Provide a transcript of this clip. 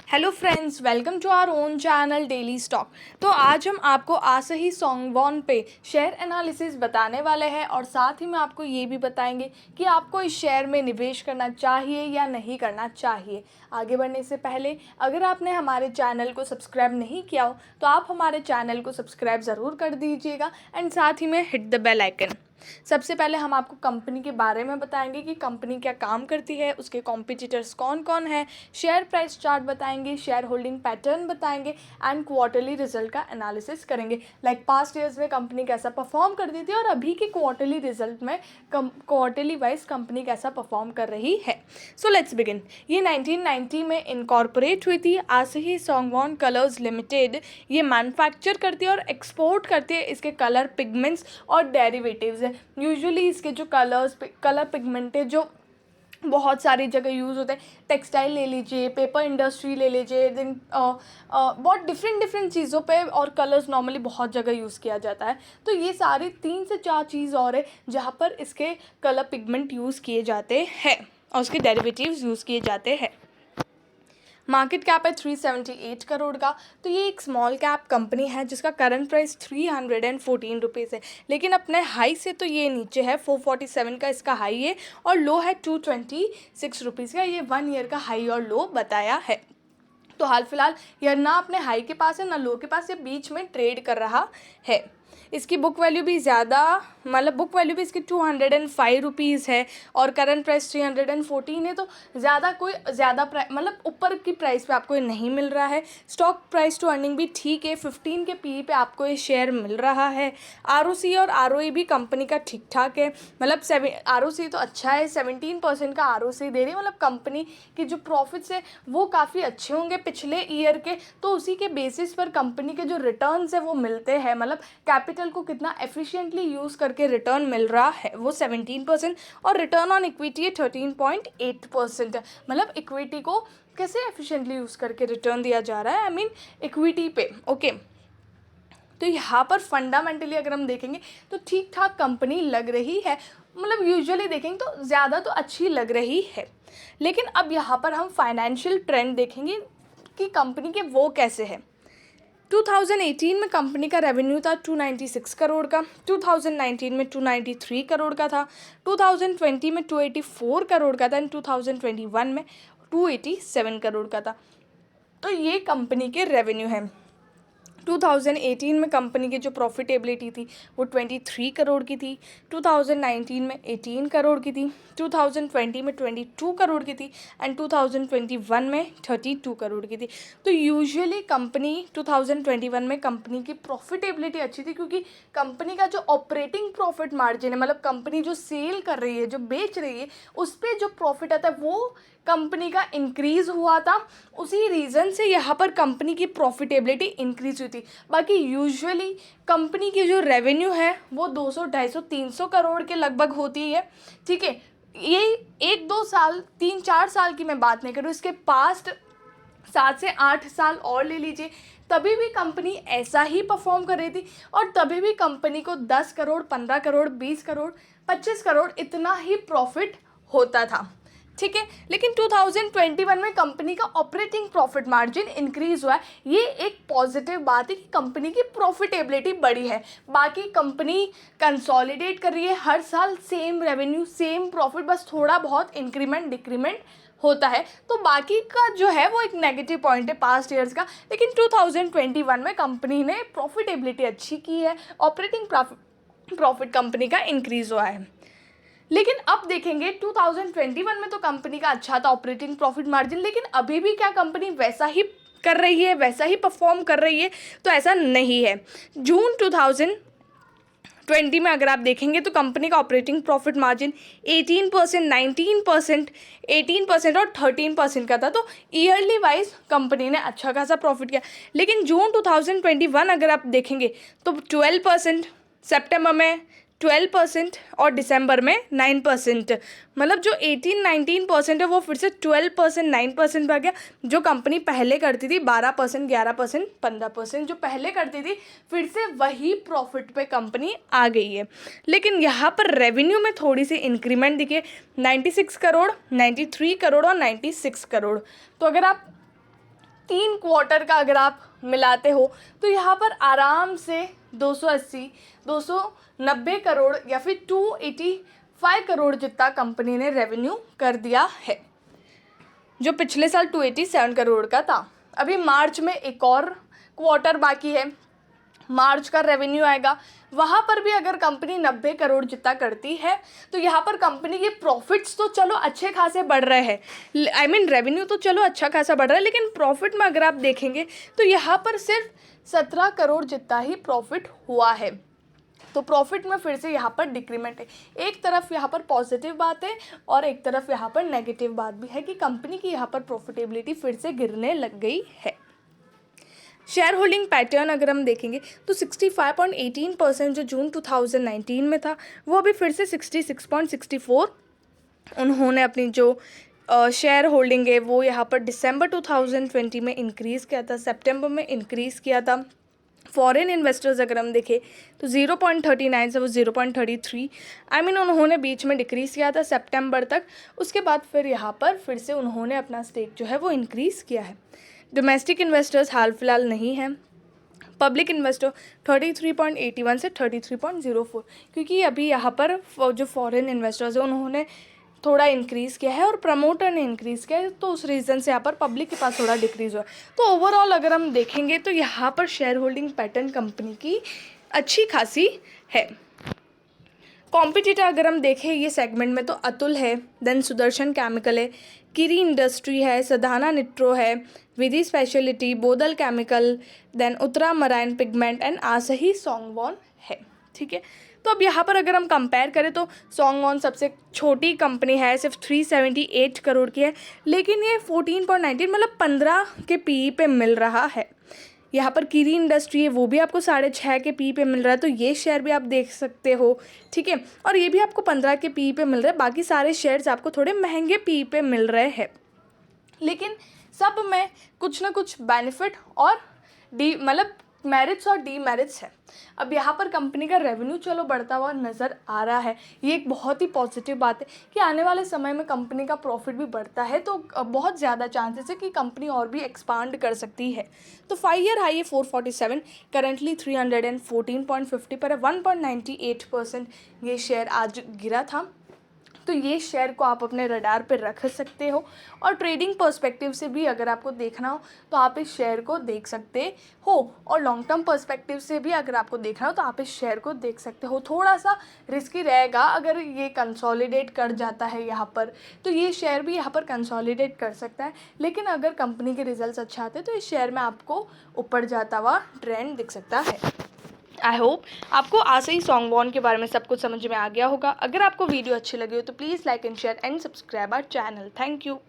Hello friends, welcome to our own channel daily stock. तो आज हम आपको आसही सोंगवॉन पे शेयर एनालिसिस बताने वाले हैं और साथ ही में आपको ये भी बताएंगे कि आपको इस शेयर में निवेश करना चाहिए या नहीं करना चाहिए। आगे बढ़ने से पहले अगर आपने हमारे चैनल को सब्सक्राइब नहीं किया हो तो आप हमारे चैनल को सब्सक्राइब ज़रूर कर दीजिएगा एंड साथ ही में हिट द बेल आइकन। सबसे पहले हम आपको कंपनी के बारे में बताएंगे कि कंपनी क्या काम करती है, उसके कॉम्पिटिटर्स कौन कौन है, शेयर प्राइस चार्ट बताएंगे, शेयर होल्डिंग पैटर्न बताएंगे एंड क्वार्टरली रिजल्ट का एनालिसिस करेंगे। लाइक पास्ट ईयर्स में कंपनी कैसा परफॉर्म करती थी और अभी के क्वार्टरली रिजल्ट में क्वार्टरली वाइज कंपनी कैसा परफॉर्म कर रही है। So let's begin. ये 1990 में इनकॉर्पोरेट हुई थी। आसही सोंगवॉन कलर्स लिमिटेड ये मैन्युफैक्चर करती है और एक्सपोर्ट करती है इसके कलर पिगमेंट्स और डेरिवेटिव्स है। यूजुअली इसके जो कलर पिगमेंट है जो बहुत सारी जगह यूज़ होते हैं। टेक्सटाइल ले लीजिए, पेपर इंडस्ट्री ले लीजिए, देन बहुत डिफरेंट चीज़ों पे और कलर्स नॉर्मली बहुत जगह यूज़ किया जाता है। तो ये सारी 3 से 4 चीज़ और है जहाँ पर इसके कलर पिगमेंट यूज़ किए जाते हैं और उसके डेरिवेटिव्स यूज़ किए जाते हैं। मार्केट कैप है 378 करोड़ का। तो ये एक स्मॉल कैप कंपनी है जिसका करंट प्राइस 314 रुपीज़ है, लेकिन अपने हाई से तो ये नीचे है। 447 का इसका हाई है और लो है 226 रुपीज़ का। ये 1 ईयर का हाई और लो बताया है। तो हाल फिलहाल यह ना अपने हाई के पास है ना लो के पास, ये बीच में ट्रेड कर रहा है। इसकी बुक वैल्यू भी ज़्यादा, मतलब बुक वैल्यू भी इसकी 205 रुपीज़ है और करंट प्राइस 314 है। तो ज़्यादा मतलब ऊपर की प्राइस पे आपको ये नहीं मिल रहा है। स्टॉक प्राइस टू अर्निंग भी ठीक है, 15 के पी पे आपको ये शेयर मिल रहा है। आरओसी और आरओई भी कंपनी का ठीक ठाक है, मतलब आरओसी तो अच्छा है, 17% का आरओसी दे रही है। मतलब कंपनी के जो प्रॉफिट्स है वो काफ़ी अच्छे होंगे पिछले ईयर के, तो उसी के बेसिस पर कंपनी के जो रिटर्न्स है वो मिलते हैं। मतलब कैपिटल को कितना एफिशिएंटली यूज़ करके रिटर्न मिल रहा है वो 17% और रिटर्न ऑन इक्विटी 13.8%। मतलब इक्विटी को कैसे एफिशिएंटली यूज़ करके रिटर्न दिया जा रहा है, आई मीन इक्विटी पे। ओके, तो यहाँ पर फंडामेंटली अगर हम देखेंगे तो ठीक ठाक कंपनी लग रही है। मतलब यूजुअली देखेंगे तो ज़्यादा तो अच्छी लग रही है, लेकिन अब यहाँ पर हम फाइनेंशियल ट्रेंड देखेंगे कि कंपनी के वो कैसे है। 2018 में कंपनी का रेवेन्यू था 296 करोड़ का, 2019 में 293 करोड़ का था, 2020 में 284 करोड़ का था एंड 2021 में 287 करोड़ का था। तो ये कंपनी के रेवेन्यू है। 2018 में कंपनी की जो प्रॉफिटेबिलिटी थी वो 23 करोड़ की थी, 2019 में 18 करोड़ की थी, 2020 में 22 करोड़ की थी एंड 2021 में 32 करोड़ की थी। तो यूजुअली कंपनी 2021 में कंपनी की प्रॉफिटेबिलिटी अच्छी थी क्योंकि कंपनी का जो ऑपरेटिंग प्रॉफिट मार्जिन है, मतलब कंपनी जो सेल कर रही है, जो बेच रही है, उस पर जो प्रॉफिट आता है वो कंपनी का इंक्रीज़ हुआ था। उसी रीज़न से यहाँ पर कंपनी की प्रॉफिटेबिलिटी इंक्रीज हुई थी। बाकी यूजुअली कंपनी की जो रेवेन्यू है वो 200, 250, 300 करोड़ के लगभग होती है। ठीक है, ये 1-2 साल, 3-4 साल की मैं बात नहीं करूँ, इसके पास्ट 7 से 8 साल और ले लीजिए, तभी भी कंपनी ऐसा ही परफॉर्म कर रही थी और तभी भी कंपनी को 10 करोड़, 15 करोड़, 20 करोड़, 25 करोड़ इतना ही प्रॉफिट होता था। ठीक है, लेकिन 2021 में कंपनी का ऑपरेटिंग प्रॉफिट मार्जिन इंक्रीज हुआ है। ये एक पॉजिटिव बात है कि कंपनी की प्रॉफिटेबिलिटी बढ़ी है। बाकी कंपनी कंसोलिडेट कर रही है, हर साल सेम रेवेन्यू, सेम प्रॉफिट, बस थोड़ा बहुत इंक्रीमेंट डिक्रीमेंट होता है। तो बाकी का जो है वो एक नेगेटिव पॉइंट है पास्ट ईयर्स का। लेकिन 2021 में कंपनी ने प्रॉफिटेबिलिटी अच्छी की है, ऑपरेटिंग प्रॉफिट कंपनी का इंक्रीज हुआ है। लेकिन अब देखेंगे 2021 में तो कंपनी का अच्छा था ऑपरेटिंग प्रॉफिट मार्जिन, लेकिन अभी भी क्या कंपनी वैसा ही कर रही है, वैसा ही परफॉर्म कर रही है? तो ऐसा नहीं है। जून 2020 में अगर आप देखेंगे तो कंपनी का ऑपरेटिंग प्रॉफिट मार्जिन 18%, 19%, 18% और 13% का था। तो ईयरली वाइज कंपनी ने अच्छा खासा प्रॉफिट किया। लेकिन जून 2021 अगर आप देखेंगे तो 12%, सितंबर में 12% और दिसंबर में 9%। मतलब जो 18-19% है वो फिर से 12%, 9% पे आ गया। जो कंपनी पहले करती थी 12%, 11%, 15% जो पहले करती थी, फिर से वही प्रॉफिट पे कंपनी आ गई है। लेकिन यहाँ पर रेवेन्यू में थोड़ी सी इंक्रीमेंट दिखे, 96 करोड़, 93 करोड़ और 96 करोड़। तो अगर आप 3 क्वार्टर का अगर आप मिलाते हो तो यहाँ पर आराम से 280, 290 करोड़ या फिर 285 करोड़ जितना कंपनी ने रेवेन्यू कर दिया है, जो पिछले साल 287 करोड़ का था। अभी मार्च में एक और क्वार्टर बाकी है, मार्च का रेवेन्यू आएगा, वहाँ पर भी अगर कंपनी 90 करोड़ जितना करती है तो यहाँ पर कंपनी के प्रॉफिट्स तो चलो अच्छे खासे बढ़ रहे हैं, आई मीन रेवेन्यू तो चलो अच्छा खासा बढ़ रहा है, लेकिन प्रॉफिट में अगर आप देखेंगे तो यहाँ पर सिर्फ 17 करोड़ जितना ही प्रॉफिट हुआ है। तो प्रॉफिट में फिर से यहाँ पर डिक्रीमेंट है। एक तरफ यहाँ पर पॉजिटिव बात है और एक तरफ यहाँ पर नेगेटिव बात भी है कि कंपनी की यहाँ पर प्रॉफिटेबिलिटी फिर से गिरने लग गई है। शेयर होल्डिंग पैटर्न अगर हम देखेंगे तो 65.18% जो जून 2019 में था वो अभी फिर से 66.64 उन्होंने अपनी जो शेयर होल्डिंग है वो यहाँ पर दिसंबर 2020 में इंक्रीज़ किया था, सितंबर में इंक्रीज़ किया था। फॉरेन इन्वेस्टर्स अगर हम देखें तो 0.39 से वो 0.33 आई मीन उन्होंने बीच में डिक्रीज़ किया था सितंबर तक, उसके बाद फिर यहाँ पर फिर से उन्होंने अपना स्टेक जो है वो इंक्रीज़ किया है। डोमेस्टिक इन्वेस्टर्स हाल फिलहाल नहीं हैं। पब्लिक इन्वेस्टर 33.81 से 33.04, क्योंकि अभी यहाँ पर जो फॉरेन इन्वेस्टर्स हैं उन्होंने थोड़ा इंक्रीज़ किया है और प्रमोटर ने इंक्रीज़ किया है, तो उस रीज़न से यहाँ पर पब्लिक के पास थोड़ा डिक्रीज़ हुआ है। तो ओवरऑल अगर हम देखेंगे तो यहाँ पर शेयर होल्डिंग पैटर्न कंपनी की अच्छी खासी है। कॉम्पिटिटर अगर हम देखें ये सेगमेंट में तो अतुल है, देन सुदर्शन केमिकल है, किरी इंडस्ट्री है, सधाना निट्रो है, Vidhi Specialty, Bodal Chemical, then ultramarine pigment and Asahi Songwon है। ठीक है, तो अब यहाँ पर अगर हम कंपेयर करें तो सोंगवॉन सबसे छोटी कंपनी है, सिर्फ 378 करोड़ की है, लेकिन ये 14.19 मतलब 15 के पीई पे मिल रहा है। यहाँ पर किरी इंडस्ट्री है वो भी आपको 6.5 के पी पे मिल रहा है, तो ये शेयर भी आप देख सकते हो। ठीक है, और ये भी आपको 15 के पी पे मिल रहा है, बाकी सारे शेयर्स आपको थोड़े महंगे पी पे मिल रहे हैं, लेकिन सब में कुछ ना कुछ बेनिफिट और मेरिट्स और डीमेरिट्स है। अब यहाँ पर कंपनी का रेवेन्यू चलो बढ़ता हुआ नज़र आ रहा है, ये एक बहुत ही पॉजिटिव बात है कि आने वाले समय में कंपनी का प्रॉफिट भी बढ़ता है, तो बहुत ज़्यादा चांसेस है कि कंपनी और भी एक्सपांड कर सकती है। तो 5 ईयर हाई है 447, करंटली 314.50 पर है, 1.98% ये शेयर आज गिरा था। तो ये शेयर को आप अपने रडार पे रख सकते हो, और ट्रेडिंग पर्सपेक्टिव से भी अगर आपको देखना हो तो आप इस शेयर को देख सकते हो, और लॉन्ग टर्म पर्सपेक्टिव से भी अगर आपको देखना हो तो आप इस शेयर को देख सकते हो। थोड़ा सा रिस्की रहेगा अगर ये कंसोलिडेट कर जाता है यहाँ पर, तो ये शेयर भी यहाँ पर कंसोलिडेट कर सकता है, लेकिन अगर कंपनी के रिजल्ट्स अच्छे आते हैं तो इस शेयर में आपको ऊपर जाता हुआ ट्रेंड दिख सकता है। आई होप आपको आसही सोंगवॉन के बारे में सब कुछ समझ में आ गया होगा। अगर आपको वीडियो अच्छी लगी हो तो please like and share and subscribe our channel. Thank you.